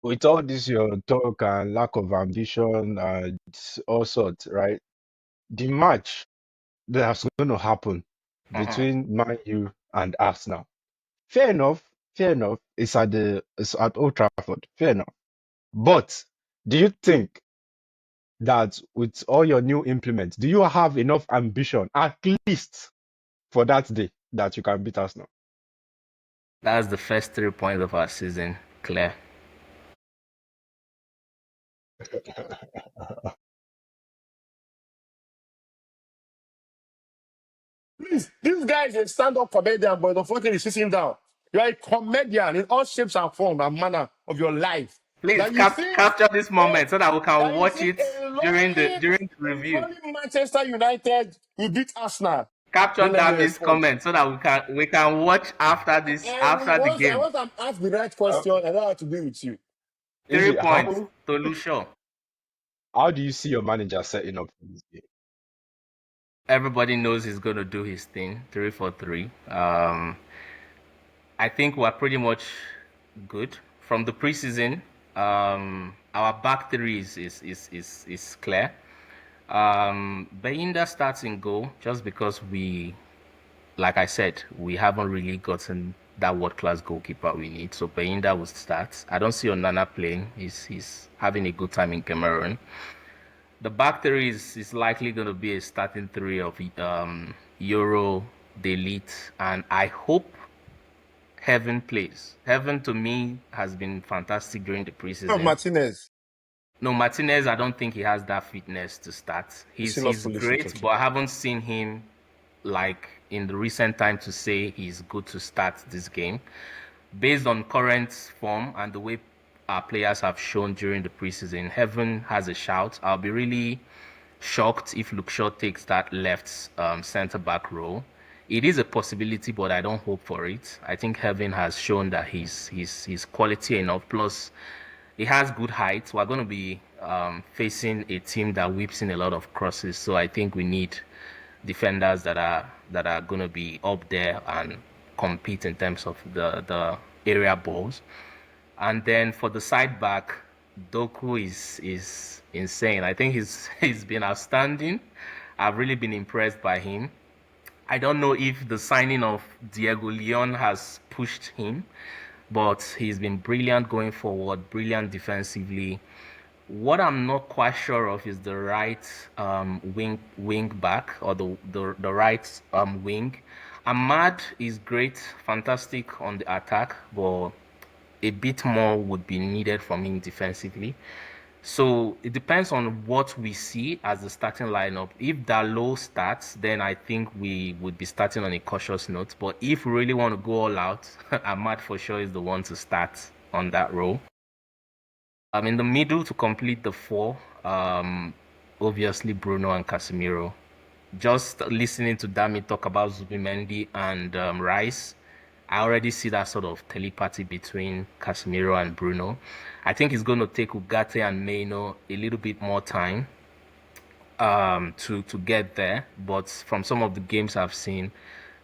with all this your talk and lack of ambition and all sorts, right? The match that's going to happen Uh-huh. between Man U and Arsenal. Fair enough, fair enough. It's at Old Trafford. Fair enough. But do you think that with all your new implements, do you have enough ambition at least for that day that you can beat Arsenal? That's the first 3 points of our season, clear. Please, this guy is a stand-up comedian, but unfortunately, sit him down. You are a comedian in all shapes and form and manner of your life. Please That you think capture this moment so that we can that you watch think it during the a review. lonely Manchester United will beat Arsenal. Capture Don't let me Damy's respond. comment so that we can watch after the And game. once I'm asked the right Uh, question, I know how to be with you. is Three it points, Tolu sure. how do you see your manager setting up for this game? Everybody knows he's going to do his thing, 3-4-3. I think we're pretty much good from the preseason. Our back three is clear. Bayinda starts in goal just because like I said, we haven't really gotten that world class goalkeeper we need. So Bayinda will start. I don't see Onana playing. He's having a good time in Cameroon. The back three is likely going to be a starting three of Euro, Delete, and I hope Heaven plays. Heaven to me has been fantastic during the Of preseason. Martinez. No, Martinez, I don't think he has that fitness to start. Is He's he not he's foolish with great, but I haven't seen him like in the recent time to say he's good to start this game. Based on current form and the way our players have shown during the preseason, Heaven has a shout. I'll be really shocked if Luke Shaw takes that left centre back role. It is a possibility, but I don't hope for it. I think Heaven has shown that he's quality enough. Plus, he has good height. We're going to be facing a team that whips in a lot of crosses, so I think we need defenders that are going to be up there and compete in terms of the area balls. And then for the side back, Doku is insane. I think he's he's been outstanding. I've really been impressed by him. I don't know if the signing of Diego Leon has pushed him, but he's been brilliant going forward, brilliant defensively. What I'm not quite sure of is the right wing back or the right wing. Ahmad is great, fantastic on the attack, but a bit more would be needed from him defensively. So it depends on what we see as the starting lineup. If Dalot starts, then I think we would be starting on a cautious note. But if we really want to go all out, Ahmad for sure is the one to start on that role. In the middle to complete the four, obviously Bruno and Casemiro. Just listening to Damy talk about Zubimendi and Rice, I already see that sort of telepathy between Casemiro and Bruno. I think it's going to take Ugarte and Maino a little bit more time to get there. But from some of the games I've seen,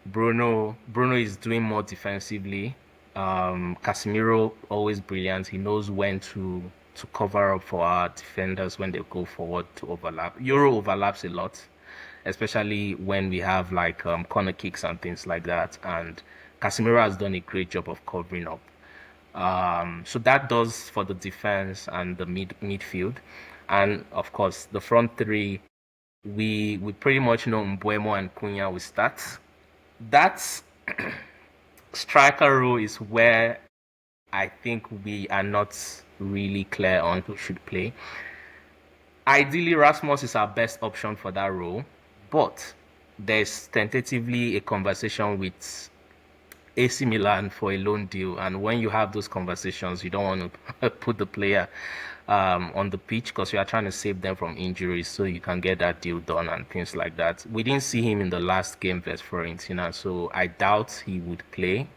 Bruno is doing more defensively. Casemiro always brilliant. He knows when to cover up for our defenders when they go forward to overlap. Euro overlaps a lot, especially when we have like corner kicks and things like that. And Casemiro has done a great job of covering up. So that does for the defense and the midfield, and of course the front three. We pretty much know Mbuemo and Cunha will start. That striker role is where I think we are not really clear on who should play. Ideally, Rasmus is our best option for that role, but there's tentatively a conversation with AC Milan for a loan deal, and when you have those conversations, you don't want to put the player on the pitch because you are trying to save them from injuries so you can get that deal done and things like that. We didn't see him in the last game versus Fiorentina, so I doubt he would play.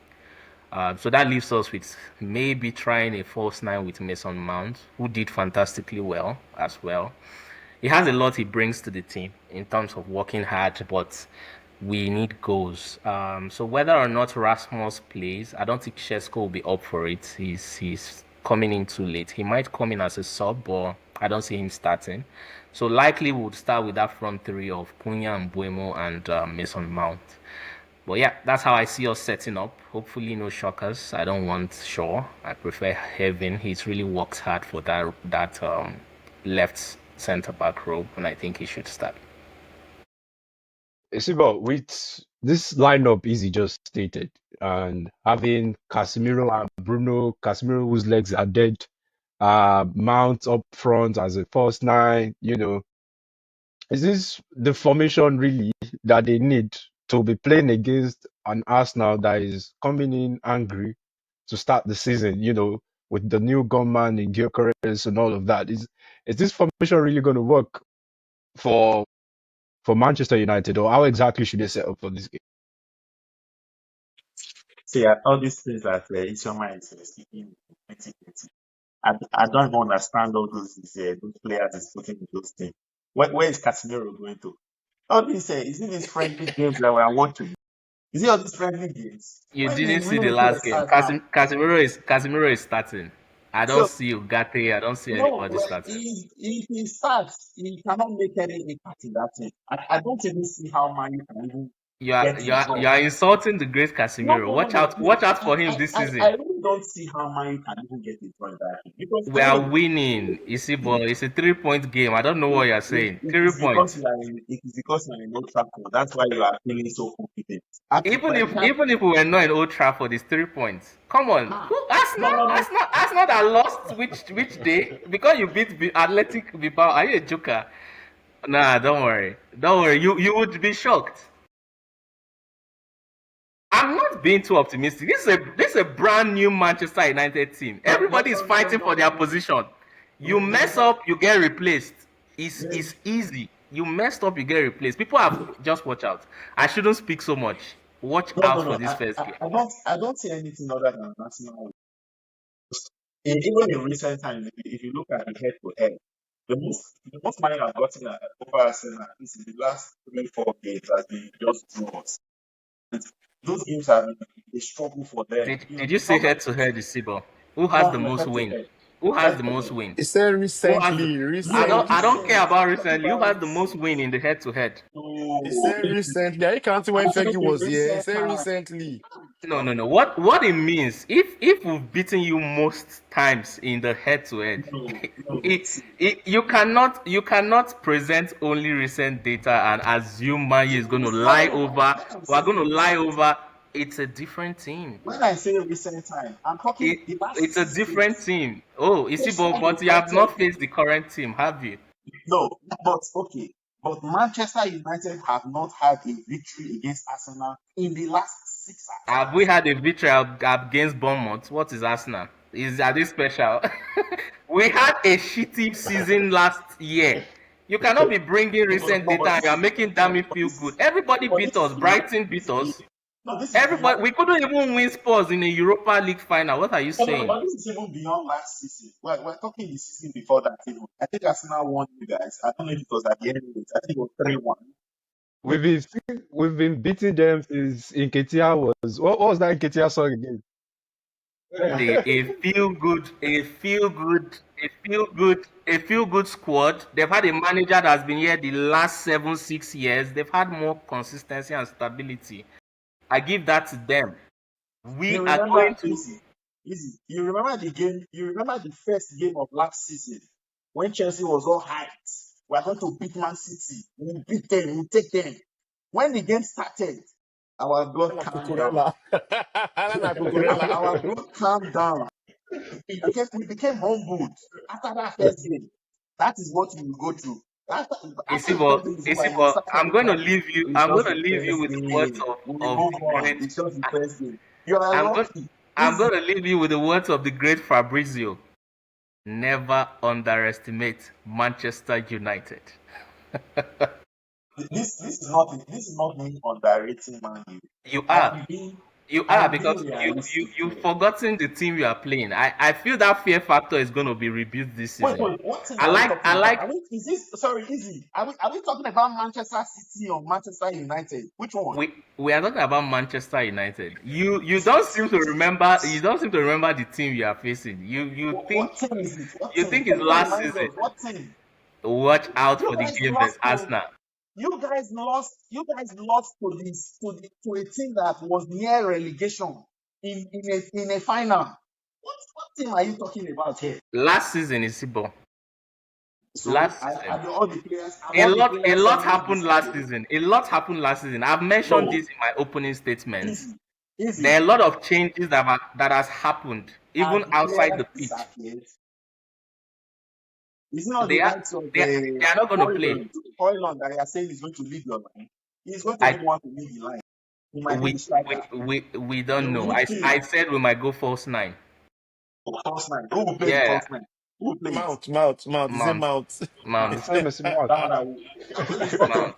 So that leaves us with maybe trying a false nine with Mason Mount, who did fantastically well as well. He has a lot he brings to the team in terms of working hard, but we need goals. So whether or not Rasmus plays, I don't think Shesko will be up for it. He's coming in too late. He might come in as a sub, but I don't see him starting. So likely we would start with that front three of Cunha and Buemo and Mason Mount. But yeah, that's how I see us setting up. Hopefully, no shockers. I don't want Shaw. I prefer Heaven. He's really worked hard for that left centre back role, and I think he should start. Isibor, with this lineup, Izzy just stated, and having Casemiro and Bruno, Casemiro whose legs are dead, Mount up front as a first nine, is this the formation really that they need to be playing against an Arsenal that is coming in angry to start the season, with the new gunman in Gyokeres and all of that? Is this formation really going to work for Manchester United, or how exactly should they set up for this game? See, all these things that Isoma is speaking in 2020, I don't even understand all those players is putting in those things. Where is Casemiro going to? All these, is it these friendly games that we are watching? Is it all these friendly games? You When the didn't see real the players last game. start now? Casemiro is starting. I don't So, see Ugarte. I don't see no, anybody starting. if he starts, he cannot make any impact in that team. I don't even see how Man U can even You are get you a are draw. you are insulting the great No, Casemiro. no, no, Watch no, out! no. Watch out for him this I season. really don't see how Man U can even get a draw in that game. Because We are winning. Isibor, it's a 3 point game. I don't know what you're saying. it Three is because points. it is because you are in Old Trafford. That's why you are feeling so confident. Actually, Even by if the time even if we were not in Old Trafford, it's 3 points. Come on, who no, no, no, Arsenal that lost which day because you beat Athletic Bilbao. Are you a joker? Nah, don't worry. You would be shocked. I'm not being too optimistic. This is a brand new Manchester United team. Everybody is fighting for their position. You mess up, you get replaced. It's easy. You messed up, you get replaced. People have just watch out. I shouldn't speak so much. Watch no, no, out for no. this first game. I don't see anything other than Arsenal. Even in recent times, if you look at the head to head, the most money I've gotten over Arsenal is in the last 3-4 games has been just draws. Those games have been a struggle for them. Did you It's say not like head to head, Isibo? Who has no, the no, most head to win? head, Who has head the to most head. win? He said Who has recently, No, I don't care recent. about I'm talking recently. Who about has the most win in the head to head? he no. said recently. Are you counting when I'm saying Fergie in was here? He recent said times. recently. No, no, no. What it means, if we've beaten you most times in the head to head, No, no. See, you cannot present only recent data and assume Man U is going to no, no, lie no. over. When I'm We are going saying to lie recent, over. It's a different team. when I say recent time, I'm talking It the last it's a 6 games. different team. Oh, you see, Yes, but you have United. not faced the current team, have you? No, but okay. But Manchester United have not had a victory against Arsenal in the last 6 Have we attempts. had a victory against Bournemouth? What is Arsenal? Are they special? We had a shitty season last year. You cannot be bringing recent No, data but and you this are is making no, Damy but feel this good. is Everybody but beat this is us. beyond Brighton beat us. no, this is Everybody. beyond We couldn't even win Spurs in a Europa League final. What are you no, no, saying? but this is even beyond last season. We're talking the season before that even. I think Arsenal won you guys. I don't know if it was at the end of it. I think it was 3-1. We've been beating them since Nketiah was what was that Nketiah song again? A feel good, a feel good squad. They've had a manager that's been here the last 7, 6 years. They've had more consistency and stability. I give that to them. We You are remember going to. easy. You remember the game, you remember the first game of last season when Chelsea was all hyped. We're going to beat Man City. We'll beat them, we'll take them. When the game started, our blood Na calmed down. Cucurella. Na Cucurella. Our blood calmed down. We became humbled after that first game. That is what we will go through. After the first game is over, you Isibo, start telling that it's I'm going just to the leave you first with the words game. of, We of move the on. great. It's just the first game. You are I'm going, lucky. I'm Easy. going to leave you with the words of the great Fabrizio. Never underestimate Manchester United. This is not me underrating Man U. You I are. am being You are I'm being because realistic you've here. forgotten the team you are playing. I feel that fear factor is going to be rebuilt this Wait, season. wait, what team I are we like talking I about? like Are we, is this, sorry, Izzy, are we talking about Manchester City or Manchester United? Which one? we are talking about Manchester United. You don't seem to remember the team you are facing. What team is it? What You team? think it's Who last reminds season. us? What team? Watch out You for the guys game lost versus to Arsenal. to this to a team that was near relegation in a final. What team are you talking about here? Last season is Isibor. So Last season. have all the A players lot suddenly happened last decided? season. A lot happened last season. I've mentioned No, this in my opening statements. easy, There are easy. a lot of changes that has happened, Have even the outside players the pitch. disappeared? It's not the They are likes of they are not going to play. Hoyland that you are saying is going to lead your line. He's going to be I the one to lead the line. He might be we the striker. we In don't know. I midfield, said we might go false nine. false nine. Who will play the Yeah, false nine? Who will play it? Mount. Is it Mount Mount? Mount The same as Mark. That one I will. He's got to. Mount.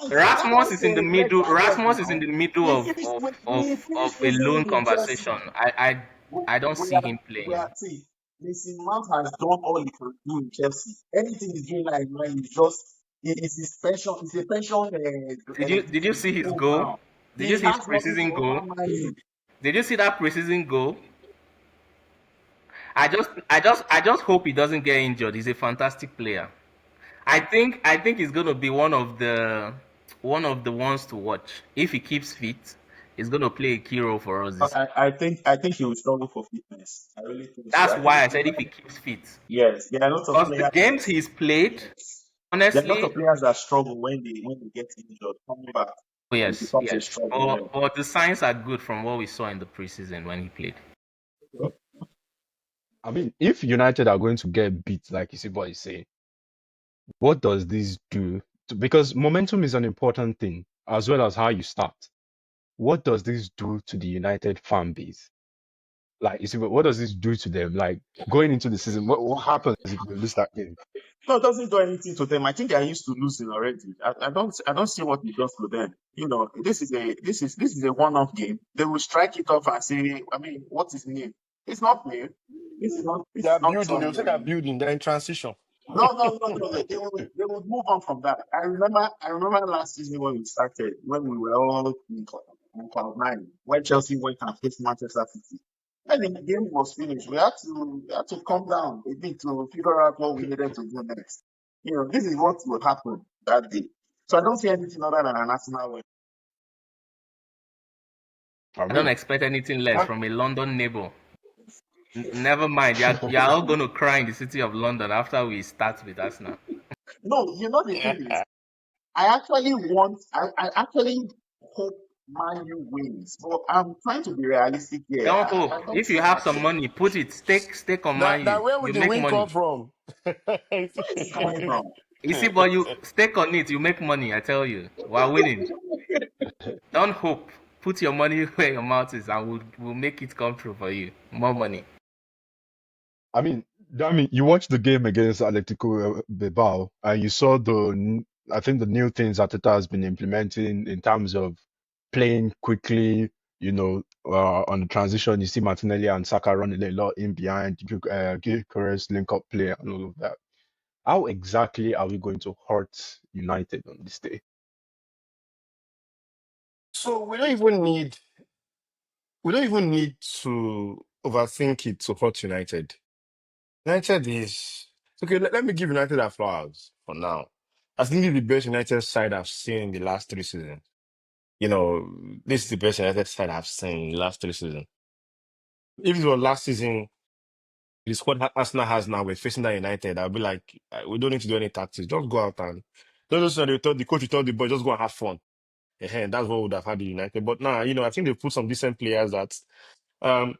Rasmus That's is in the a red middle. card Rasmus is in now. the middle We finished. We of finished a season lone in conversation. Chelsea. I don't We see are. him We playing. are. See, Mason Mount has done all he can do in Chelsea. Anything he's doing right now is just. It is his pension. It's a pension Did you see his move goal? now. Did you He see his has nothing to preseason goal? offer Man. Did you see that preseason goal? I just hope he doesn't get injured. He's a fantastic player. I think he's gonna be one of the ones to watch. If he keeps fit, he's gonna play a key role for us this. I think he will struggle for fitness. I really think so. That's I think why I said if he keeps fit. yes, there are lots of Because the players. games he's played, There are lots honestly, of players that struggle when they get injured. Coming back, oh it yes, becomes a yes. struggle. Yeah. But the signs are good from what we saw in the preseason when he played. I mean, if United are going to get beat, like Isibor is saying, what does this do? Because momentum is an important thing, as well as how you start. What does this do to the United fan base? Like, Isibor, what does this do to them? Like, going into the season, what happens if we lose that game? No, it doesn't do anything to them. I think they are used to losing already. I don't see what it does to them. You know, this is a one-off game. They will strike it off and say, I mean, what is new? It's not new. They This are is not building. They some will say they are building. They're in transition. no. They would move on from that. I remember last season when we started, when we were all in cloud nine, when Chelsea went and faced Manchester City. When the game was finished, we had to calm down a bit to figure out what we needed to do next. You know, this is what will happen that day. So I don't see anything other than an Arsenal win. I I don't mean, expect anything less And from a London neighbor. Never mind, you're all gonna cry in the city of London after we start with Arsenal. No, you know the thing is, I actually hope Man U wins, but I'm trying to be realistic here. Don't I hope. don't If see you have some money, put it. Stake on Man that U. where would You the make win come money. from? where is it coming from. You see, but you stake on it, you make money, I tell you. While winning. Don't hope. Put your money where your mouth is and we'll make it come true for you. More money. I mean, Damy, you watched the game against Atletico Bilbao, and you saw I think the new things Arteta has been implementing in terms of playing quickly, on the transition. You see Martinelli and Saka running a lot in behind, Gyokeres link up play and all of that. How exactly are we going to hurt United on this day? So we don't even need to overthink it to hurt United. United is okay. Let me give United our flowers for now. I think it's the best United side I've seen in the last 3 seasons. You know, this is the best United side I've seen in the last 3 seasons. If it was last season, the squad Arsenal has now, we're facing that United, I'll be like, we don't need to do any tactics. Just go out and don't just the coach will tell the boys, just go and have fun. And that's what would have had the United. But now, I think they've put some decent players that um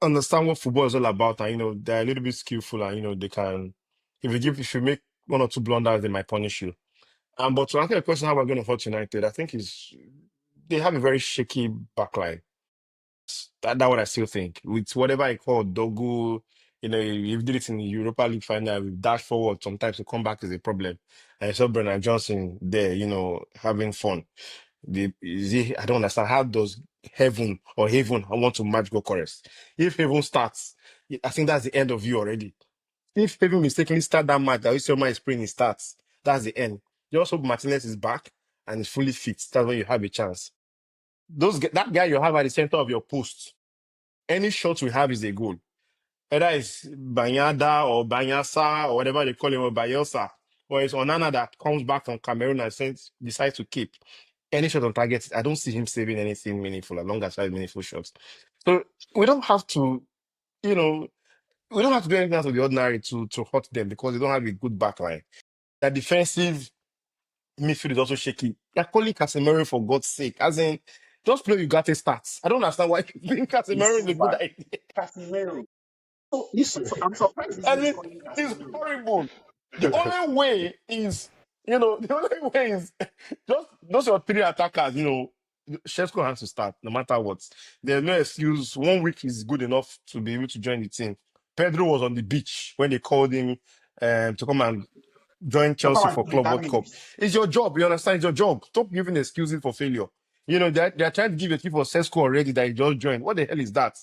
understand what football is all about, and they're a little bit skillful, and they can, if you make one or two blunders, they might punish you. But to answer the question, how we're going to hurt United, I think is they have a very shaky backline. That's what I still think. With whatever I call Dogu, you did it in the Europa League final with dash forward. Sometimes to come back is a problem. And I saw Brennan Johnson there, having fun. I don't understand. How does Heaven or Haven want to match Gyokeres? If Haven starts, I think that's the end of you already. If Haven mistakenly start that match, that Isioma is playing, he starts. That's the end. You also hope Martinez is back and is fully fit. That's when you have a chance. That guy you have at the center of your post, any shot we have is a goal. Whether it's Banyada or Banyasa or whatever they call him, or Bayelsa, or it's Onana that comes back from Cameroon and decides to keep any shot on target. I don't see him saving anything meaningful as long as I have meaningful shots. So we don't have to, you know, we don't have to do anything out of the ordinary to hurt them because they don't have a good backline. Their defensive midfield is also shaky. They're calling Casemiro for God's sake. As in, just play Ugarte stats. I don't understand why you think He's Casemiro is so a good bad. idea. Casemiro. So I'm surprised this I is mean, calling it's Casemiro. horrible. The only way is, the only way is just those are three attackers, Shevko has to start no matter what. There's no excuse. 1 week is good enough to be able to join the team. Pedro was on the beach when they called him to come and join So Chelsea come for and give Club that World Cup. minutes. It's your job. You understand? It's your job. Stop giving excuses for failure. They're trying to give a key for Sesko already that he just joined. What the hell is that?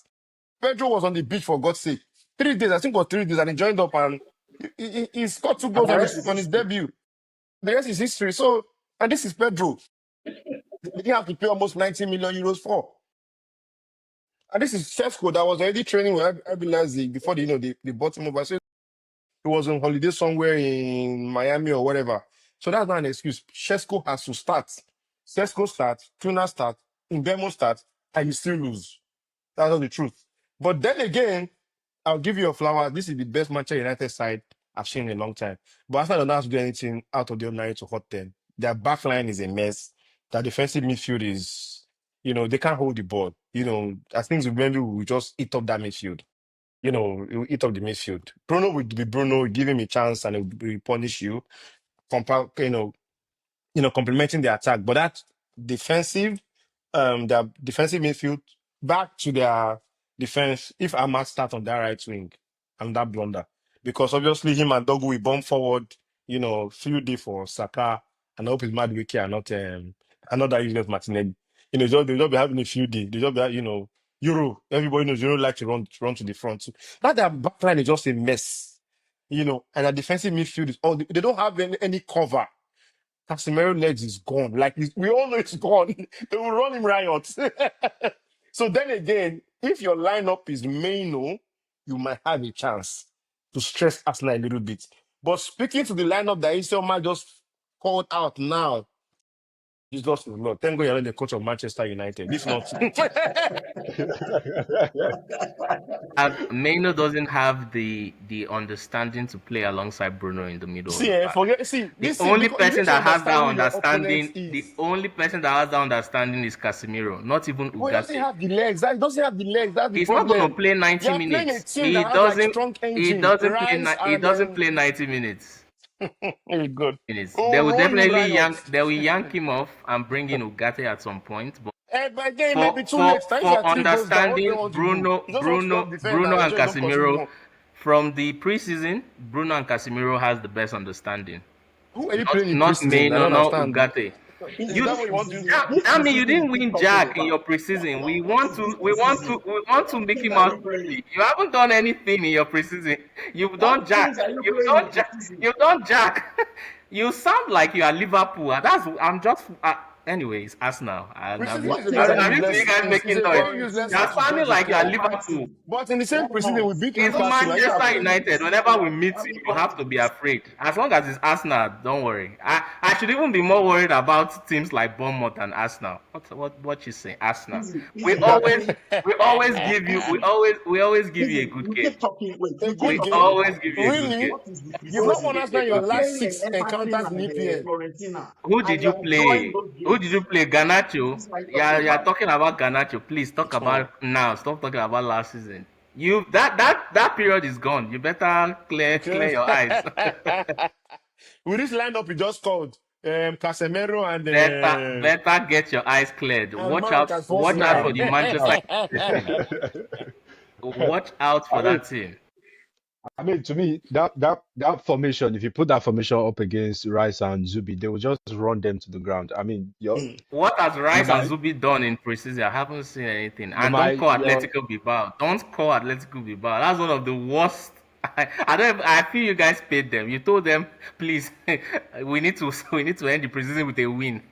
Pedro was on the beach for God's sake. 3 days, I think it was 3 days, and he joined up and he scored 2 goals And the on rest his is on his history. debut. The rest is history. So, and this is Pedro. They didn't have to pay almost 90 million euros for. And this is Sesko that was already training with RB Leipzig before they bought him over. So he was on holiday somewhere in Miami or whatever. So that's not an excuse. Sesko has to start. Sesko starts, Tuna starts, Mbemo starts, and you still lose. That's not the truth. But then again, I'll give you a flower. This is the best Manchester United side I've seen in a long time. But Arsenal don't have to do anything out of the ordinary to hurt them. Their back line is a mess. Their defensive midfield is, they can't hold the ball. I think Zubimendi will just eat up that midfield. He will eat up the midfield. Bruno will be Bruno, give him a chance and he will punish you. Complementing the attack. But that defensive, their defensive midfield, back to their defense. If Ahmad start on that right wing, and that blunder, because obviously him and Dogu will bomb forward. Few day for Saka, and I hope it's Madueke and not that useless Martinelli. They'll just be having a few day. They just be, Euro. Everybody knows Euro like to run to the front. So that their backline is just a mess. And their defensive midfield is all they don't have any cover. Casemiro legs is gone. Like we all know it's gone. They will run him riot. So then again, if your lineup is Maino, you might have a chance to stress Arsenal a little bit. But speaking to the lineup that Isioma just called out now, he's lost his Lord. Thank God you're not the coach of Manchester United. If not, Maino doesn't have the understanding to play alongside Bruno in the middle of the park. this thing, because you need to understand who your opponent The is. only person that has that understanding is Casemiro, not even But he doesn't Ugarte. have the legs. He doesn't have the legs. That's the He's not going to problem. play 90 You're playing a minutes. team that has like strong He engine, doesn't play Rice he and doesn't play 90 minutes. good. They Oh, will roll you definitely riot. yank him off and bring in Ugarte at some point. But But again, it may be too late. Thanks for that 3 goes down. What do they understanding want to do? You just want to just defend Bruno and and ensure you don't concede Casemiro more. from the preseason, Bruno and Casemiro has the best understanding. Who are you playing in Not preseason? I Maino, don't not understand. Ugarte. Is that what you want to do? This Damn me, you preseason didn't you keep win talking Jack in your about. preseason. This preseason. We want to What make games him are out you playing? early. You haven't done anything in your preseason. You've done What Jack. games are you You've playing in done the Jack. preseason? You've done Jack. You sound like you are Liverpool. And I'm just. Anyways, Arsenal. Preseason is What a games very are I'm you used to you useless. playing? guys Is making a noise. very useless Fiorentina. You're sounding subterfuge like to you're talk. Liverpool. Almighty. But in the same What preseason, we else? beat It's Newcastle. Are you Manchester afraid? United. Whenever we meet you, you have to be afraid. As long as it's Arsenal, don't worry. I should even be more worried about teams like Bournemouth and Arsenal. What you say, Arsenal? We Easy. You are always playing. we always give you a Easy. good You game. keep talking. Wait. A You keep good We talking game? always about give you a good Really? game. what is the You've not won preseason. Arsenal in A your good game. last Playing 6 Everton encounters in and EPL. Florentina, Who and did you you are enjoying play? those Who did games. you play? Ganacho. This is what you're talking Yeah, you're about. talking about Ganacho. Please talk Hmm. about now. Stop talking about last season. You that period is gone. You better clear Okay. your eyes. With this lineup you just called, Casemiro Better get your eyes cleared. and Mount as false Watch out nine. for the Manchester United team. Watch out for I mean, that team. I mean, to me, that formation, if you put that formation up against Rice and Zubi, they will just run them to the ground. I mean, What has you Rice and might, Zubi done in preseason? I haven't seen anything. you And don't might, call you're, Atletico Bilbao. Don't call Atletico Bilbao. That's one of the worst. I don't. I feel you guys paid them. You told them, please, we need to end the preseason with a win.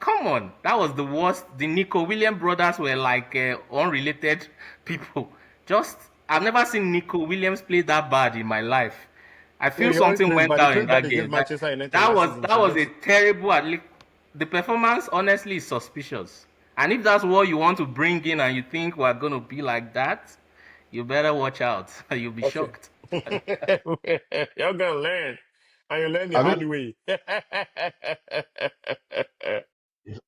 Come on, that was the worst. The Nico Williams brothers were like unrelated people. Just I've never seen Nico Williams play that bad in my life. I Yeah, feel he always something plays went bad. He down played in bad that against game. Manchester United That last was season. that So was a just terrible. The performance, honestly, is suspicious. And if that's what you want to bring in, and you think we're gonna be like that, you better watch out. You'll be okay. shocked. You're gonna learn, and you learn the I hard mean, way.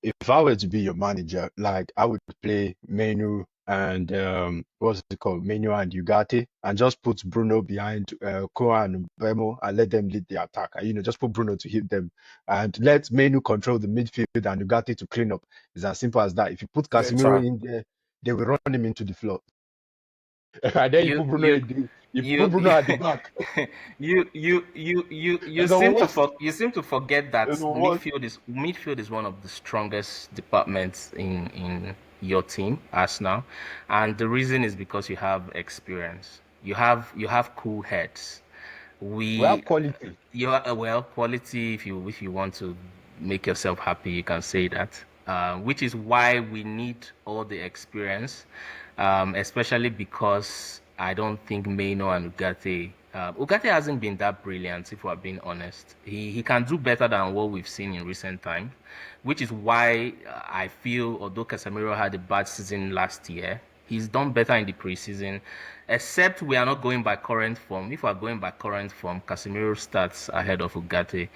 if I were to be your manager, like I would play Menu and what's it called, Menu and Ugarte, and just put Bruno behind Koa and Bemo and let them lead the attack. And, just put Bruno to hit them and let Menu control the midfield and Ugarte to clean up. It's as simple as that. If you put Casemiro Better. in there, they will run him into the floor. And then You you you put you Bruno at the back. you It's the seem to worst. forget that It's the worst. midfield is one of the strongest departments in your team, Arsenal, and the reason is because you have experience. You have cool heads. We have We quality. you are well quality. If you want to make yourself happy, you can say that. Which is why we need all the experience, especially because I don't think Maino and Ugarte hasn't been that brilliant. If we're being honest, he can do better than what we've seen in recent times, which is why I feel although Casemiro had a bad season last year, he's done better in the preseason, except we are not going by current form. If we are going by current form, Casemiro starts ahead of Ugarte.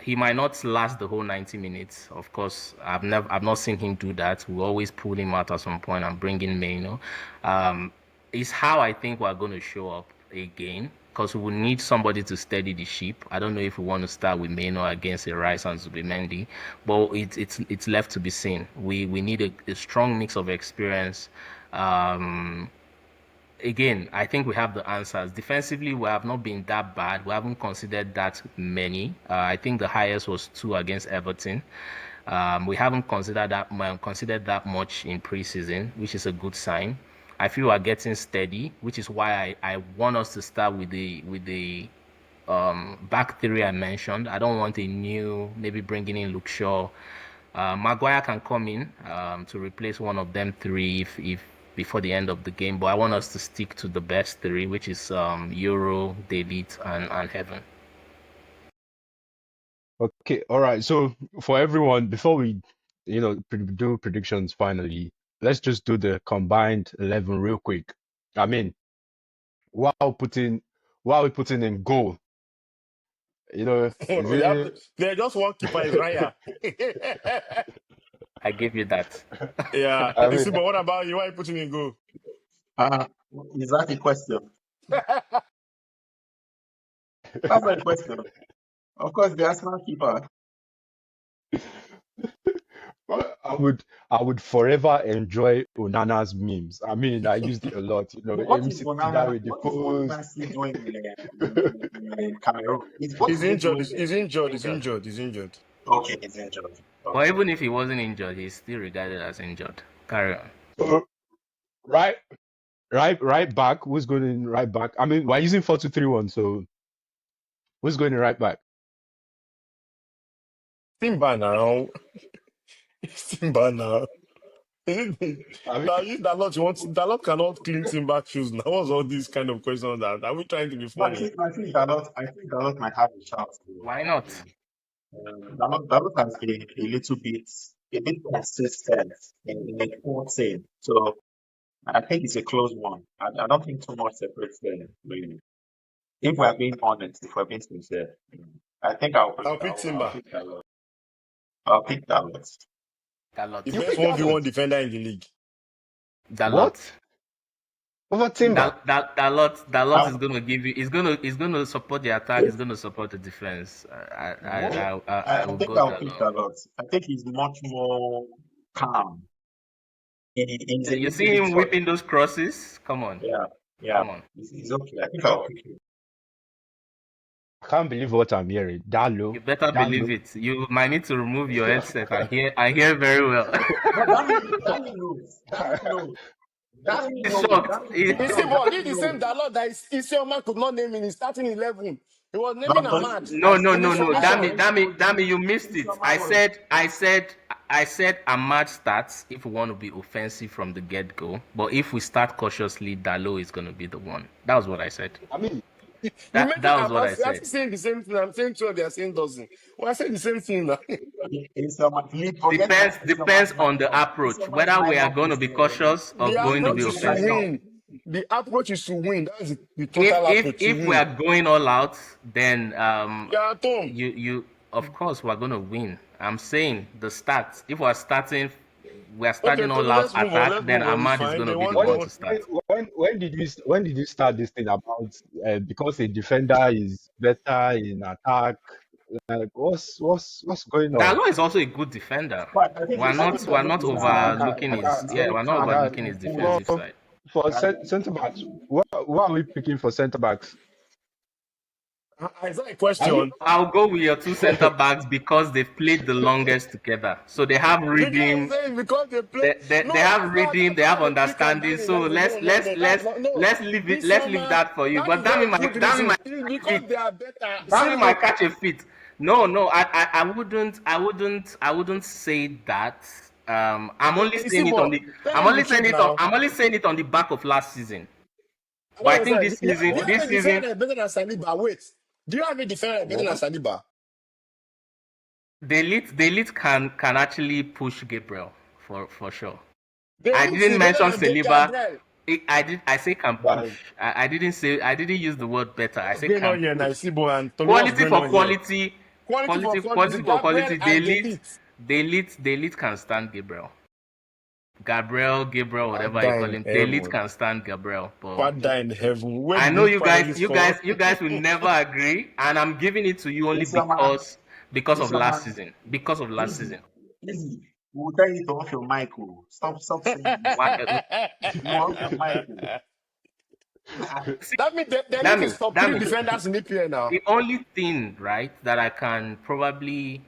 He might not last the whole 90 minutes. Of course, I've not seen him do that. We always pull him out at some point and bring in Maino. Is how I think we're going to show up again because we will need somebody to steady the ship. I don't know if we want to start with Maino against a Rice and Zubimendi, but it's left to be seen. We need a strong mix of experience. Um, Again, I think we have the answers. Defensively, we have not been that bad. We haven't considered that many. I think the highest was 2 against Everton. We haven't considered that much in preseason, which is a good sign. I feel we're getting steady, which is why I want us to start with the back three I mentioned. I don't want a new, maybe bringing in Luke Shaw. Maguire can come in to replace one of them three if before the end of the game. But I want us to stick to the best three, which is Euro, David, and Heaven. Okay, all right. So for everyone, before we, do predictions finally, let's just do the combined 11 real quick. I mean, while putting, while we putting in goal, is it? There's just one keeper is Raya. I give you that. Yeah. I You see, mean, but what about you? Why are you putting in goal? Uh, is that a question? That's not a question. Of course, the Arsenal keeper. well, I would forever enjoy Onana's memes. I mean, I used it a lot. What Him is sitting down Onana? with the What is Onana pose. still doing in Cameroon? What He's is he injured. doing He's, there? he's injured. He's Injured. injured. He's injured. Okay, he's injured. But Okay. even if he wasn't injured, he's still regarded as injured. Carry on. So, right, right back. Who's going in right back? I mean, we're using 4-2-3-1. So who's going in right back? Timber now. It's Timber now. I mean, Now you that lot you want that lot cannot clean Timber shoes. Now what's all these kind of questions that are we trying to be No, funny? I think Dalot might have a chance to. Why not? Dalot has been a bit consistent in the whole thing. So I think it's a close one. I don't think too much separates them, really. If we're being honest, if we're being sincere, I think I'll pick I'll Timber. pick Dalot. I'll pick Dalot. Dalot. The you best pick 1v1 Dalot. defender in the league. Dalot. What? Over Timber? That lot is I'll, gonna give you. Is gonna support the attack. Is gonna support the defense. What? I I will think go I'll pick Dalot. Dalot. I think he's much more calm. He's a You little see bit him whipping those crosses? Come on. yeah. Yeah, Come on. it's okay. I think I'll pick him. I can't believe what I'm hearing. You better believe Dalo. it. You might need to remove your headset. I hear very well. But Dami knows. Dami He's knows. shocked. Dami deep down, Isibor, Dami this is the same knows. dialogue that Isioma could not name in his starting 11. He was naming But Ahmad No, no, in no, his no. formation. Dami, you missed it. I said Ahmad starts if we want to be offensive from the get-go. But if we start cautiously, Dalo is going to be the one. That was what I said. I mean, You That mentioned was what Ahmad, I you're said. actually saying the same thing. I'm saying two, they are saying dozen. Well, I said the same thing now. It's a forget it's a Depends on the lineup. It's approach, a whether we are lineup going to is be cautious or The going to be approach it's is a to offensive. lineup. win. The approach is to win. That's the total approach to If we are win. going all out, then You're at home. you of course we're going to win. I'm saying the start. If we are Okay, starting all Tolu, out let's move on. attack, Let's then move on. It's Ahmad is fine. going They to be the want, they one when to want. start. when did you start this thing about because a defender is better in attack? Like what's going on? Dalot is also a good defender. But I think We're it's I a not mean, we're very not good overlooking his very we're not calm overlooking his but defensive side. for guy. centre backs, what are we picking for centre backs? Is that a Are you? question? I'll go with your two center backs because they've played the longest together. So they have The guy is rhythm, saying because they play. they No, have rhythm, that's they not have the pick and understanding. Dami. So Let's no, no, no. That's not no. let's leave Isioma, that for you. that But is not a good Dami reason. might It's because fit. they are better. Dami Simple. might catch a fit. No, I wouldn't say that. Tell him the truth now. I'm only saying it on the back of last season. I But don't I think understand. Do you have this a defender season that's better than Saliba? Wait. Do you have a defender better than What? Saliba? the elite can actually push Gabriel for sure. The I elite didn't is better mention than Saliba. Gabriel. I say can push. But I didn't use the word better. I What's say going can on here now? push. Isibor and Tolu, what's Quality going for on here? quality, Quality for quality. quality for Gabriel quality. and the elite. The elite can stand Gabriel. Gabriel, whatever you Father call in him. The elite heaven. can stand Gabriel. But Father in heaven. Where I did know these panelists come? you guys will never agree, and I'm giving it to you only It's a man. because of It's a last man. season. Because of last Easy. season. Easy. We'll tell you to off your mic. Oh. Stop saying this. Why, You off your mic. Oh. see, That means the elite is top three Dami, defenders in EPL now. the only thing, right, that I can probably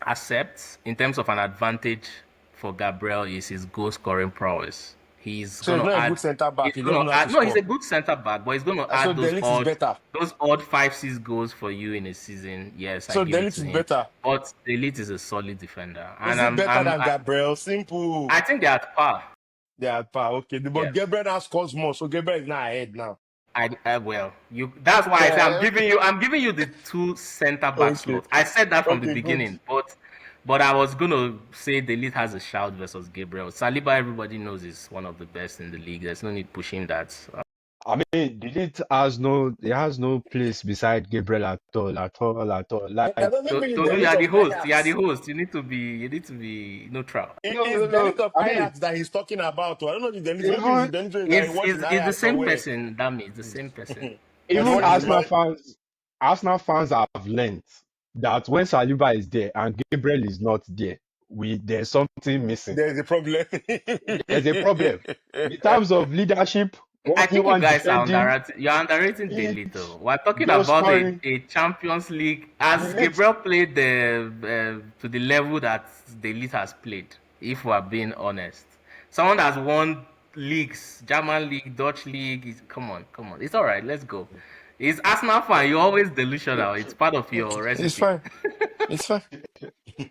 accept in terms of an advantage for Gabriel is his goal scoring prowess. He's So he's gonna not a add. good centre back. He's He gonna doesn't know how to add. No, he's score. a good centre back, but he's gonna So add the elite is better. those odd 5-6 goals for you in a season. Yes, I So the give it elite to is him. better. But the elite is a solid defender, Is and it better than Gabriel? Simple. I think they're at par. They are power. Okay. But Yes. Gabriel now scores more. So Gabriel is now ahead now. I well, you. That's why I say Yeah. I'm giving you the two center back Okay. slots. I said that from the Okay, good. beginning, but I was gonna say the lead has a shout versus Gabriel. Saliba, everybody knows is one of the best in the league. There's no need pushing that. I mean, he has no place beside Gabriel at all. I Like don't maybe it's the Tolu, you elite are the of host. You are the Ajax. host. You need to be neutral. It's the no. elite of I mean, Ajax that he's talking about. I don't know if it's the elite. Maybe it's even the elite that he watched in It's the Ajax same somewhere. person, Dami. It's the same person. That he even watched in Arsenal fans have learned that when Saliba is there and Gabriel is not there, there's something missing. There's a problem. There's a problem in terms of leadership, I think you one-to-one guys are defending, underrating. You're underrating it, Delito. We're talking goal about scoring. a Champions League. The As league, Gabriel played to the level that the elite has played, if we're being honest, someone that's won leagues, German league, Dutch league. Come on. It's all right. Let's go. It's Arsenal fan. You're always delusional. It's part of your It's recipe. fine. It's fine.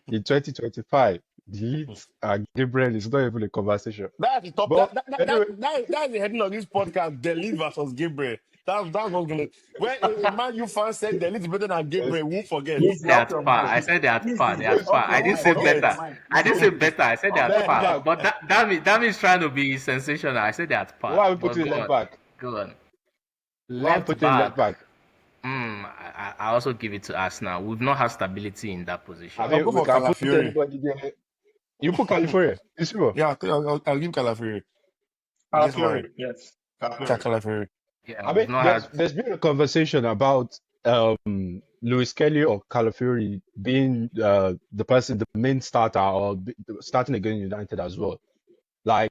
in 2025, the Leeds and Gabriel is not even a conversation. That's the top. But anyway, That's the heading of this podcast. Delete versus Gabriel. That's what's gonna. When a Man U fan said Delete is better than yes, Gabriel, won't forget. Easy They're off at your par. mic. I said they're at par. They're Easy at par. off I your didn't mic. say Forget. better. I didn't say better. I said they're at left par. back. But that is trying to be sensational. I said they're at par. Why are we But putting go left on. back? Go on. Why are we Left putting left back. back? I also give it to us now. We've not had stability in that position. I I'll go mean, we for can put Calafiori. anybody there. You put California. You sure? Yeah, I'll give Calafiori. Against Man Calafiori, yes. Calafiori. Yeah, I we've mean, not had. there's been a conversation about Luis Kelly or Calafiori being the main starter or starting against United as well. Like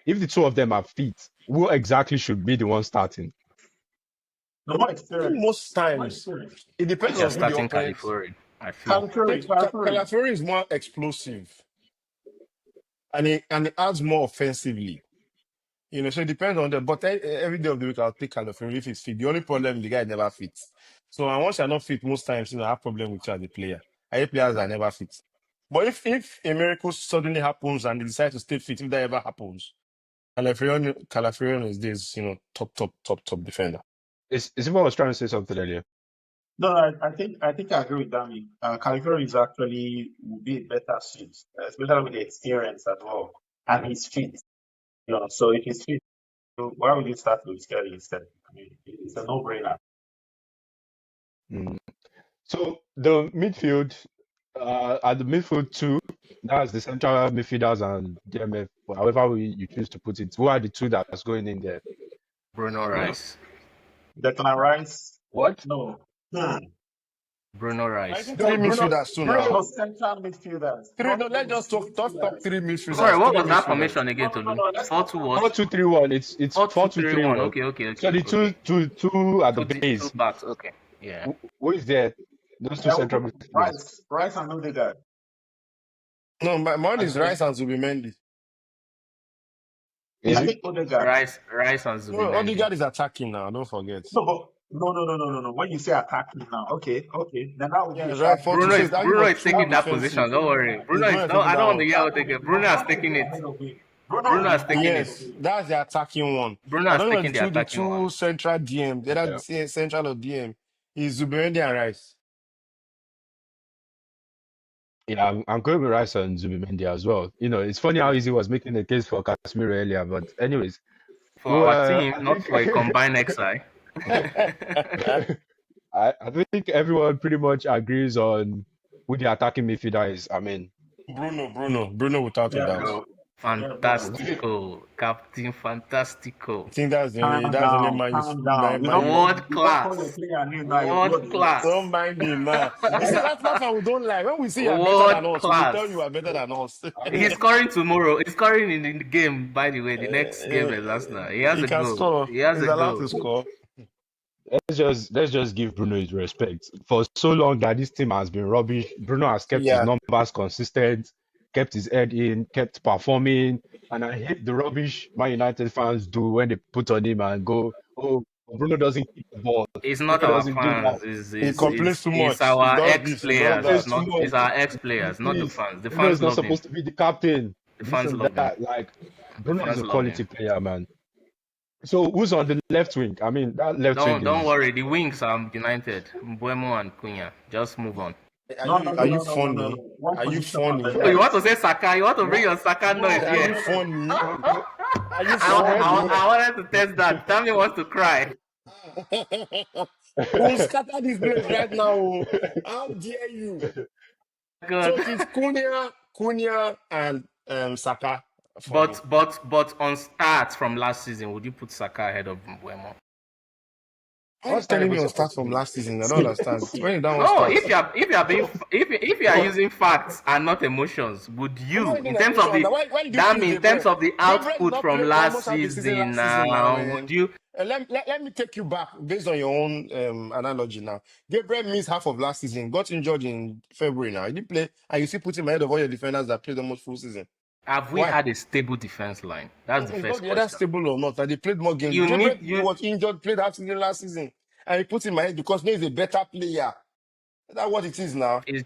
if the two of them are fit, who exactly should be the one starting? No more I think experience. most More times experience. it I think depends you're on who the starting opponent. Califury, I feel. Califury, Califury. Calafiori is more explosive and it adds more offensively. You know, so it depends on the. But every day of the week, I'll take Calafiori if it's fit. The only problem the guy never fits. So and once you're not fit, most times I have problem with you as a player. I hate players that never fit. But if a miracle suddenly happens and they decide to stay fit, if that ever happens, Calafiori is this, top defender. Isibor was trying to say something earlier. No, I think I agree with Dami. Califury is actually would be a better suit, especially with the experience as well, and he's fit. So if he's fit, why would you start with Kelly instead? I mean, it's a no-brainer. Mm. So the midfield, at the midfield two, that's the central midfielders and DMF, however you choose to put it. Who are the two that's going in there? Bruno Rice. Declan Rice, What? no. Bruno I Rice. think three No, midfielders too Bruno. now. No central midfielders. Three. Not No, let's just talk midfielders. three Sorry, midfielders. what Three was that midfielders. formation again, Tolu? No. Let's Four talk. two Four what? two three one. It's Four two four two three three one. one. So the Okay. two at the Two base. backs. Okay. Yeah. Who is there? Those two We'll central put midfielders. Rice and Odegaard. No, mine At is the back. Rice and Zubimendi. Is I it? think Odegaard. Rice and No, Zubimendi. Odegaard is attacking now. Don't forget. No, but no. When you say attacking now, okay. Then that would be Yeah, a right. sharp For to Bruno say is it's arguing Bruno for is two taking that defensive. position. Don't worry. It's Bruno is Bruno no. taking I that don't want one. to hear what taking. Bruno has taken it. Bruno Bruno will has be taken back. it. Yes, that's the attacking one. Bruno I has don't know taken the the attacking two one. central DM. The other Yeah. central of DM is Zubimendi and Rice. Yeah, I'm going with Rice and Zubimendi as well. It's funny how Izzy was making the case for Casemiro earlier, but anyways, For our I team, not think for a combined XI. I think everyone pretty much agrees on who the attacking midfielder is. I mean, Bruno, without a Yeah, doubt. bro. Yeah, bro. Fantastico. Captain I Fantastico. think Calm that's the only down, man calm down. man World you You don't call your class. player name now, your blood World is hot. class. don't mind him now. You see, that's how we don't like. When we say you are better than World us, we will tell you class. are better than us. He's scoring tomorrow. He's scoring in the game, by the way. The next game is last night. He has He a can goal. score. He has He's a allowed goal. to score. let's just give Bruno his respect. For so long that this team has been rubbish, Bruno has kept his Yeah. numbers consistent, kept his head in, kept performing, and I hate the rubbish Man United fans do when they put on him and go, "Oh, Bruno doesn't kick the ball. It's not Bruno our doesn't do that." fans. It's, He it's, complains it's, too it's much. He our does ex this, he does players. Plays It's that. too not. It's our much. ex players, not the Please, fans. The Bruno fans is not love him. supposed to be the captain. The This fans and love him. that. Like, The Bruno is fans a love him. quality player, man. So who's on the left wing? I mean, that left wing Don't is worry. The wings are united. Mbuemo and Cunha. Just move on. Are you funny? One Are you position on the funny? Oh, you want left. to say Saka? You want to bring your Saka noise Are you here? funny? go, Are you go ahead, funny? bro. I wanted to test that. Damy wants to cry. We'll scatter this place right now. Oh. How dare you? So God. it is Cunha, and Saka for me. But on stats from last season, would you put Saka ahead of Mbuemo? Why are you What's that telling me even on supposed start to from mean? last season? I don't See, understand. see. When did that one No, start? if you are No, using facts and not emotions, would I'm not you, even in terms of emotion. the Why did you damn pull in terms Gabriel? of the Gabriel did output not play from for last almost half the season season last season now, now, would man. you? Let me take you back based on your own analogy now. Gabriel missed half of last season, got injured in February now. He didn't play, and you still put him ahead of all your defenders that played almost full season. Have we Why? had a stable defense line? That's the It's not first the other question. stable or not. That they played more games. You Gabriel need you was injured, played half season last season, and he put him ahead because he's a better player. That's what it is now. it's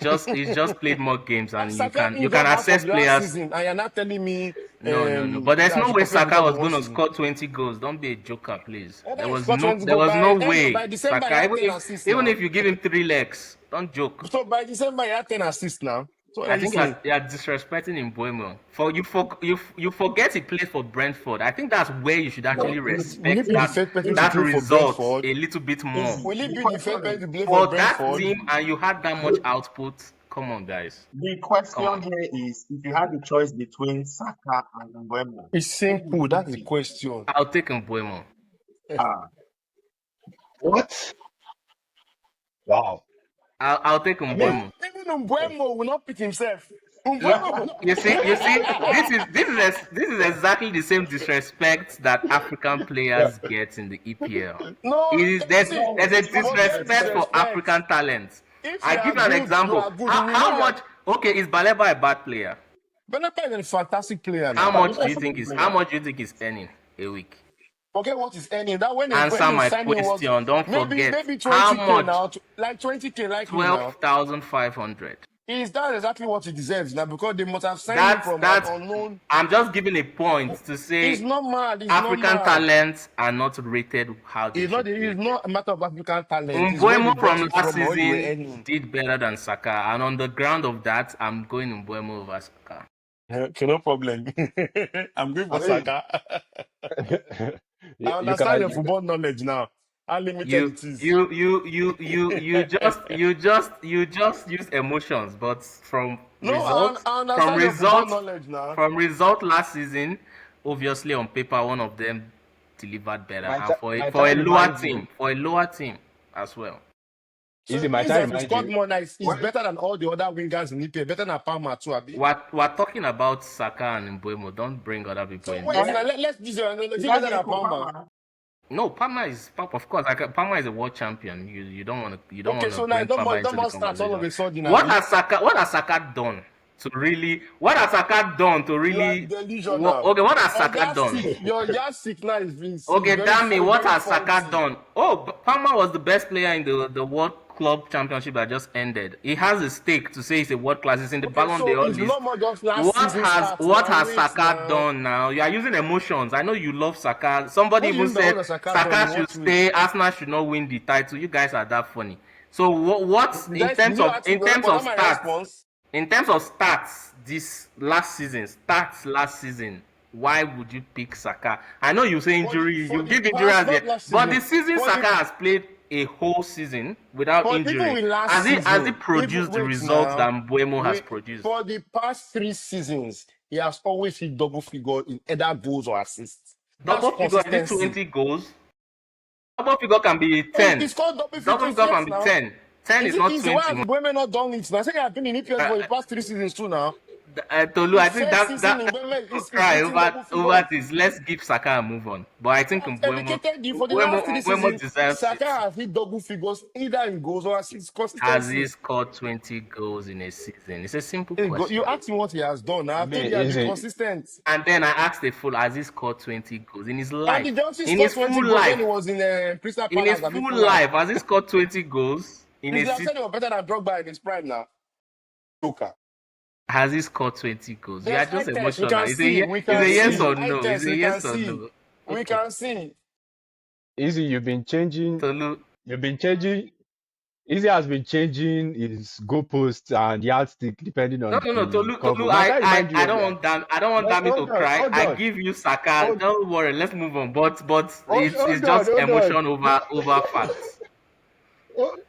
just played more games And and you Saka can you can injured half of assess last players. season, and you're not telling me No. But there's that I no should way compare Saka because of was one going to season. score 20 goals. Don't be a joker, please. And There then he was scored no 20 there goals was no by way December. He Saka had 10 assists even now. if you give him 3 legs, don't joke. So by December, he had 10 assists now. So what are I you think saying? you're disrespecting Mbuemo. You forget he played for Brentford. I think that's where you should actually Will he respect be the first person to that play for result Brentford? a little bit more. Easy. Will he The be the first question person is, to play for For that Brentford? team and you had that much output, come on, guys. the Come question on. here is, if you had the choice between Saka and Mbeumo, It's who would simple. you That's the pick? question. I'll take Mbuemo. Ah, what? Wow. I'll take I mean, Mbuemo. Even Mbuemo will not pick himself. You see, this is exactly the same disrespect that African players get in the EPL. No, see, There's a forget disrespect for disrespect. African talents. If I you give are you an good, you example. are good. We know How you are. much? Okay, is Baleba a bad player? Benepe is a fantastic player How now. much do you think is earning a week? Forget what is earning. That when Answer he my signing was question. Don't forget. maybe How 20K much? now, like 20K likely now. 12,500. Is that exactly what he deserves now? Because they must have signed him from an That's. unknown. I'm just giving a point to He's say not mad. He's not African mad. talents are not rated how they It's not. should be It's rated. not a matter of African talent. It's where they Mbeumo bought from him last from and what they were season earning. did better than Saka, and on the ground of that, I'm going Mbeumo over Saka. Okay, no problem. I'm going I for mean, Saka. you, I you understand can, your you football knowledge now. How limited You it is. you just use emotions, but No, I from understand your football results knowledge now. from result last season, obviously on paper one of them delivered better, my, and my time reminds me, for a lower team as well. So Easy, it my means time that if he reminds scored you. more, like, he's When, better than all the other wingers in EPL, better than Palmer too, Abi. We're talking about Saka and Mbeumo. Don't bring other people So into wait, it. let's use your analogy. Is You he guys better say than Palmer? Kopama. No, of course. Like Palmer is a world champion. You don't want Okay, to so now bring Palmer don't into the more start all of conversation. a sudden, Abi. What has Saka done to really? What has Saka done to You are really? delusional. Okay, what has On Saka that done? sick, your yardstick now is Okay, very Damy, what very has Saka faulty. done? Oh, Palmer was the best player in the World Club Championship that just ended. He has a stake to say he's a world class. He's in the Okay, Ballon so d'Or it's list. not more just last season stats What now. has Wait Saka now. done now? You are using emotions. I know you love Saka. Somebody What do you even mean by what said has Saka done Saka in should what way? stay. Arsenal should not win the title. You guys are that funny. So Did you ask me? Was that my response? in terms of stats this last season, why would you pick Saka? I know you say injury, For you the give injury past, as not yet, last but season. the season For the Saka has played a whole season without for even injury. with last Has he season, even produced the wait results that now. Mbuemo has We produced? for the past 3 seasons, he has always hit double figure in either goals or assists. That's Double figure, is it consistency. 20 goals? Double figure can be It's 10. called double Double figures, figure yes can be now. 10. 10 Is is it not easy? Why 20. has Bremen not done it now? I think I've been in EPL for the past 3 seasons too now. Tolu, His I think first season in that Bremen is cry hitting double over figures. this. Let's give Saka a move on. But I think I've educated you for the last three Mbeumo seasons. deserves Saka it. has hit double figures either in goals or assists. Has he Consistency. scored 20 goals in a season? It's a simple You question. asked me what he has done. I I've told mean, you I've been easy. consistent. And then I asked the fool, has he scored 20 goals in his And he life? just In scored his 20 full goals when life. he was in Crystal In his Palace. I mean, full full life. life, has he scored 20 goals in If a they have season? said he was better than Drogba in his prime now. Joker. Has he scored 20 goals? You are There's eye just test. We emotional. can see. We It's can a yes see. or Eye no. It's test. a We can yes or see. no. We can see. Easy, Tolu, you've been changing, Easy has been changing his goalposts and yardstick depending no, on no, no, the cover. My time remind you I of don't that. want I don't want Dami to cry. Hold I on, give you Saka. hold, Don't worry, let's move on. But it's hold on, just hold on, emotion over facts.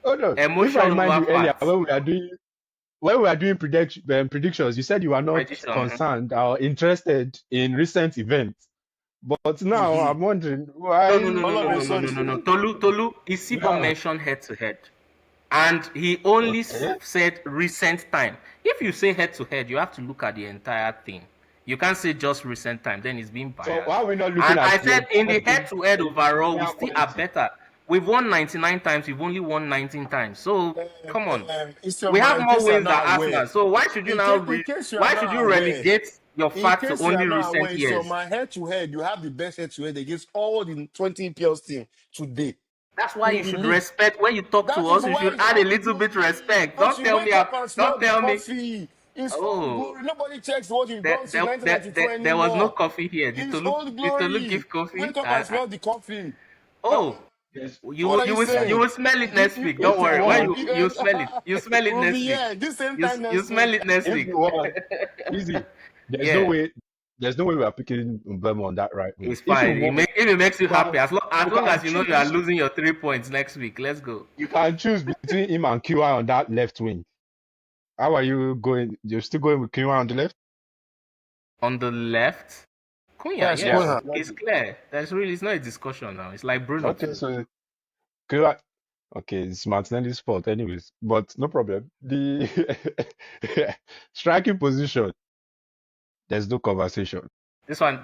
hold on. If I Emotion remind over you earlier facts. when we are doing predictions, you said you are not Prediction. concerned or interested in recent events. But now I'm wondering No, why. no, no, no, All no, of a no, no, no, sudden. no, no. Tolu, Isibor Yeah. mentioned head to head. And he only Okay. said recent time. If you say head to head, you have to look at the entire thing. You can't say just recent time, then it's being So biased. why are we not looking And at I the said in entire the head thing? to head overall, We we are still are pointing. better. We've won 99 times, we've only won 19 times. So come on. It's your We have in more case you are wins than not aware. Arsenal. So In case you are why should not you aware. relegate your In facts to case you only are not recent aware, so years? my head to head, you have the best head to head against all the 20 PLs team today That's why you in the should league. respect when you talk That to is us. You why should you add a have the little most. bit respect. But you wake up and smell Don't the tell me. coffee. It's old Oh, glory. Nobody checks what you've done since 1992 there was no anymore. coffee here. It's old Did Tolu glory. give coffee? Wake up and smell the coffee. Uh, Oh, Yes. what are you you saying? will smell it next week. Don't If you worry. When want, you smell it, you smell it We'll be next week. here this same time You next smell week. it next if week. you want, easy. There's no Yeah, way. There's no way we are picking Mbemo on that right wing. it's If you fine. want, If it makes you happy, you as long can as you know you are choose. losing your 3 points next week. Let's go. You can choose between him and QI on that left wing. How are you going? You're still going with QI on the left? On the left, Cunha. Yes, Yeah. Yes, Kuna. it's clear. It's not a discussion now. It's like Bruno Okay. too. So QI. Okay, it's Martinelli's fault, anyways. But no problem. The striking position, there's no conversation. This one,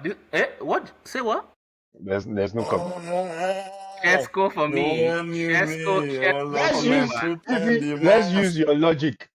what? Say what? There's no conversation. Chesko for You me. want you Chesko Let's for me, use man. let's use your logic.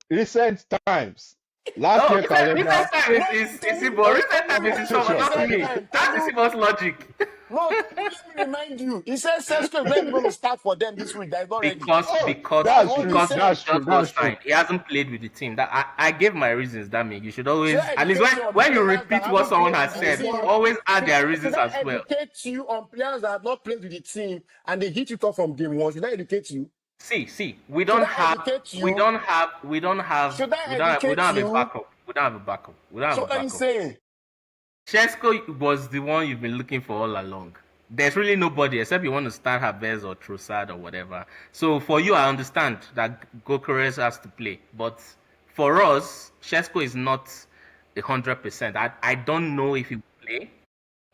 Recent times. Last Oh, year recent calendar. time is Isibor. Recent time is Isibor, not me. That's Isibor's logic. No, let me remind you. He said Sesko is not even going to start for them this week. That is not ready. Because Oh, because That's that's what he true. because he said. That's true. just got That's true. signed. He hasn't played with the team. That I gave my reasons, Damy. You should Should always, I at least educate you on when you players that repeat what haven't someone played has with the said, team? always add their Should reasons I as well. educate you on players that have not played with the team and they hit it off from game one? Should I educate you? See, we Should don't I have educate we you? don't have we don't have Should I we don't have, we don't educate have a you? backup. We don't have a backup. We don't have So a what are you backup. saying? Chesko was the one you've been looking for all along. There's really nobody except you want to start Havertz or Trossard or whatever. So for you, I understand that Gyokeres has to play, but for us, Chesko is not 100%. I don't know if he will play.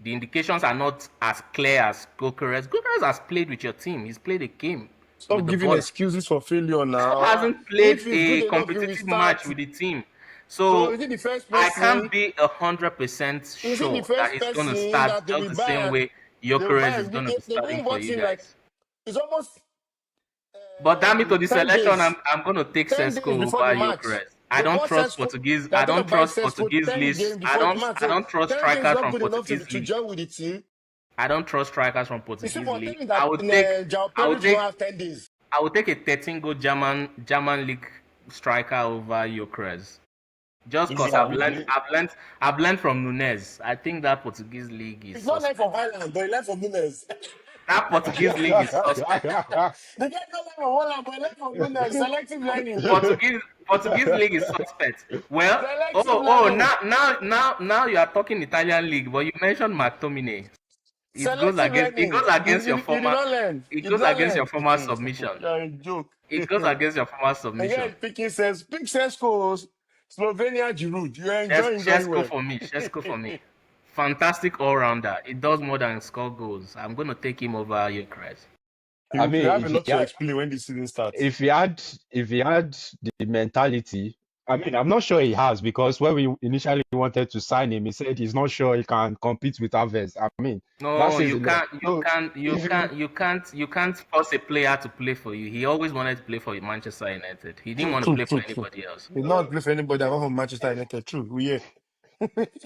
The indications are not as clear as Gyokeres. Gyokeres has played with your team. He's played a game Stop with the giving boys. excuses for failure now. Hasn't played If he's good a enough, he will competitive match start. with the team. So So is he the first I person? can't be 100% Is he the sure that first he's going to person start that they just will the buy? same way They will Gyokeres buy. is going to be They starting won't for bought you him like guys. it's almost But damn it, to the 10 selection, days. I'm going to take 10 days Sesko before over the match. Gyokeres. They bought Sesko. They I are going to don't buy trust Sesko Portuguese 10 lists. games before the match. I So don't trust 10 days is strikers not from good enough Portuguese to league. join with the team. I don't trust strikers from You see, Portuguese for league. telling that João I Pedro would do not take have 10 days. I would take a 13 goal German league striker over Gyokeres. Just because I've learned from Nunez. I think that Portuguese league is It's not like from suspect. Highland, but he left from Nunes. That Portuguese league is suspect. The guy not like from Holland, but he left from Nunes. Selective learning. Portuguese league is suspect. Well, Selective learning. now you are talking Italian league, but you mentioned McTominay. Selective It learning. goes against your You did former not learn. it You did goes not against your learn. former submission. You're a joke. It goes against your former submission. Again, pick Sesko, Slovenia Giroud. You're enjoying very Chesko well. for me. Chesko for me. Fantastic all rounder. It does more than score goals. I'm gonna take him over Gyokeres. I You have mean, a lot to explain when the season starts. if he had the mentality, I mean, I'm not sure he has because when we initially wanted to sign him, he said he's not sure he can compete with Havertz. I mean, that No, says a lot. So if he, you can't force a player to play for you. He always wanted to play for Manchester United. He didn't want to play for anybody else. He's not play for anybody apart from Manchester United. True. Yeah.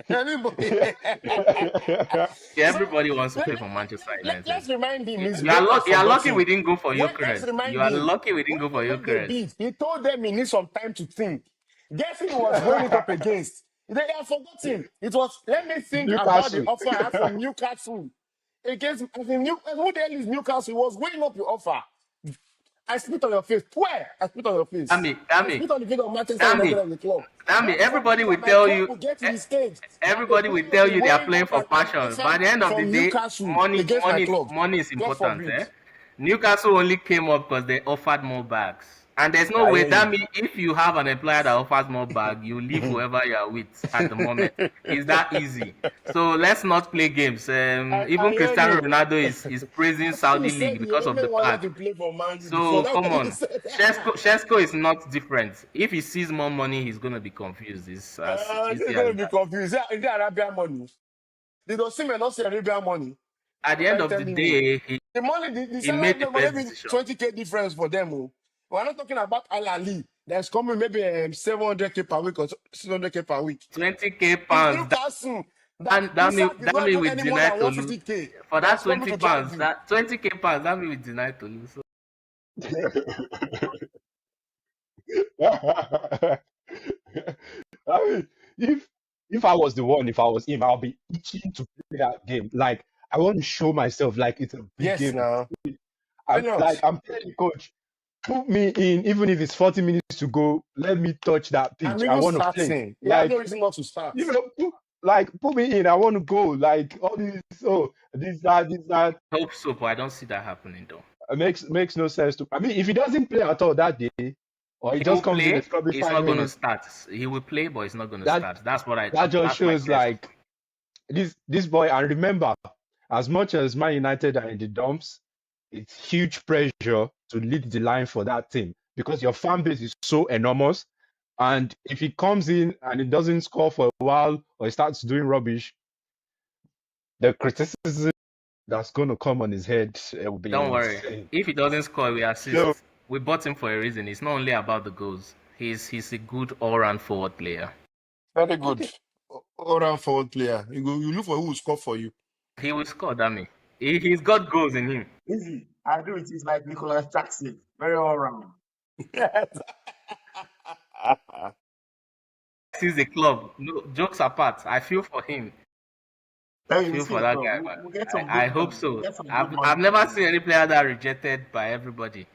Anybody. Yeah, So everybody wants to play for Manchester let's United. remind him his You are, brain has you are lucky forgotten. we didn't go for Let's Gyokeres. remind You are him. lucky we didn't go for When they Gyokeres. beat, he told them he needs some time to think. Guess who he was going it up against? They have forgotten. It was, let me think about the Newcastle. offer I had from Newcastle. Against, as in who the hell is Newcastle? He was weighing up your offer. I spit on your face. Where? I spit on your face. I spit on the face of Manchester United as a club. Everybody will My tell club you. will get to the stage. Everybody will tell you they are playing for passion. By the end of the From day, Newcastle against my club. money is God important. forbid. Newcastle only came up because they offered more bags. And there's no I way hear that you. means if you have an employer that offers more bag, you leave whoever you are with at the moment. It's that easy. So let's not play games. I Even hear Cristiano you. Ronaldo is praising Saudi He said league he because of only the wanted to bag. play for Man U So before. That's come what he on, said. Shesko is not different. If he sees more money, he's gonna be confused. It's as He's easy going as to be that. confused. Is that Arabian money? Did Osimhen not say Arabian money? At the What are end you of the telling me? day, The money, the he salary made the number best maybe decision. 20K difference for them. Oh. We're not talking about Al Ali. That's coming maybe 700K per week or 600K per week. 20k It's pounds. Newcastle. And That Isak is not me even with any more deny than Tolu. 150K. For that That's coming 20 to drive pounds, you. that 20k pounds, that me with deny Tolu. So I mean, if I was the one, if I was him, I'll be itching to play that game. Like I want to show myself like it's a big Yes, game. now. Why not? I'm telling the coach, put me in, even if it's 40 minutes to go, let me touch that I'm pitch. I even want to play. starting. He has no Like, reason not to start. you know, put me in. I want to go. Like all this, this, that. hope so, but I don't see that happening though. Makes no sense to. I mean, if he doesn't play at all that day, or he He will just comes in a play. scrubby He's 5 not going to minutes, start. He will play, but he's not going to that start. That's what I. that just That's my shows guess. like this boy. And remember, as much as Man United are in the dumps, it's huge pressure to lead the line for that team because your fan base is so enormous. And if he comes in and he doesn't score for a while or he starts doing rubbish, the criticism that's going to come on his head will be Don't worry. insane. If he doesn't score, we assist. So, We bought him for a reason. It's not only about the goals. He's a good all-round forward player. Very good. okay. All round forward player. You look for who will score for you. He will score, Damy. He's got goals in him. Easy. I do it. It's like Nicholas Jackson. Very all round. He's a club. No, jokes apart, I feel for him. Then I you will feel see for a that club. guy, We'll, man. we'll get some I good hope money. We'll so. get some good I've money never from seen him. any player that rejected by everybody.